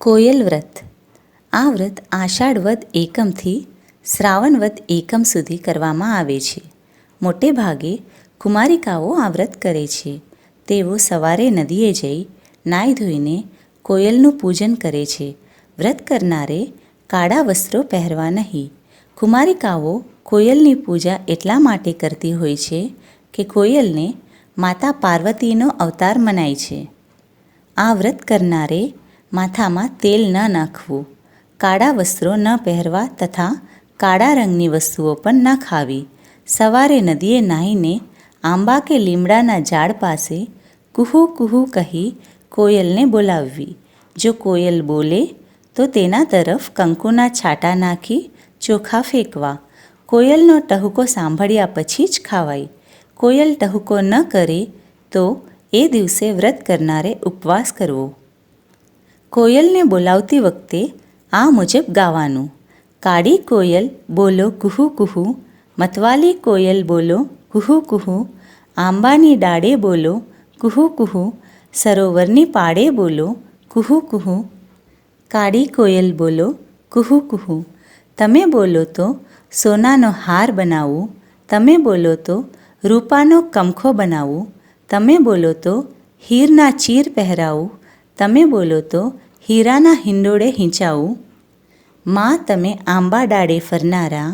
કોયલ વ્રત. આ વ્રત આષાઢ વદ એકમથી શ્રાવણ વદ એકમ સુધી કરવામાં આવે છે. મોટે ભાગે કુમારિકાઓ આ વ્રત કરે છે. તેઓ સવારે નદીએ જઈ નાહી ધોઈને કોયલનું પૂજન કરે છે. વ્રત કરનારે કાળા વસ્ત્રો પહેરવા નહીં. કુમારિકાઓ કોયલની પૂજા એટલા માટે કરતી હોય છે કે કોયલને માતા પાર્વતીનો અવતાર મનાય છે. આ વ્રત કરનારે માથામાં તેલ ન નાખવું, કાળા વસ્ત્રો ન પહેરવા તથા કાળા રંગની વસ્તુઓ પણ ન ખાવી. સવારે નદીએ નાહીને આંબા કે લીમડાના ઝાડ પાસે કુહુ કુહુ કહી કોયલને બોલાવવી. જો કોયલ બોલે તો તેના તરફ કંકુના છાંટા નાખી ચોખા ફેંકવા. કોયલનો ટહુકો સાંભળ્યા પછી જ ખાવાય. કોયલ ટહુકો ન કરે તો એ દિવસે વ્રત કરનારે ઉપવાસ કરવો. કોયલને બોલાવતી વખતે આ મુજબ ગાવાનું: કાળી કોયલ બોલો કુહુ કુહુ, મતવાલી કોયલ બોલો કુહુ કુહુ, આંબાની ડાળે બોલો કુહુ કુહુ, સરોવરની પાળે બોલો કુહુ કુહુ. કાળી કોયલ બોલો કુહુ કુહુ. તમે બોલો તો સોનાનો હાર બનાવું, તમે બોલો તો રૂપાનો કમખો બનાવું, તમે બોલો તો હીરના ચીર પહેરાવું, તમે બોલો તો હીરાના હિંડોળે હીંચાવું. માં તમે આંબા ડાળે ફરનારા,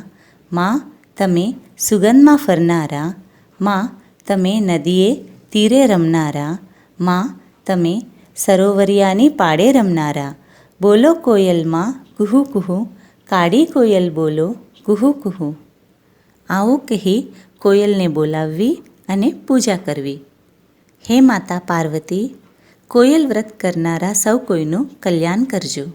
માં તમે સુગંધમાં ફરનારા, માં તમે નદીએ તીરે રમનારા, માં તમે સરોવરિયાની પાળે રમનારા. બોલો કોયલમાં કુહુ કુહુ, કાળી કોયલ બોલો કુહુ કુહુ. આવું કહી કોયલને બોલાવવી અને પૂજા કરવી. હે માતા પાર્વતી, કોયલ વ્રત કરનારા સૌ કોઈનું કલ્યાણ કરજો.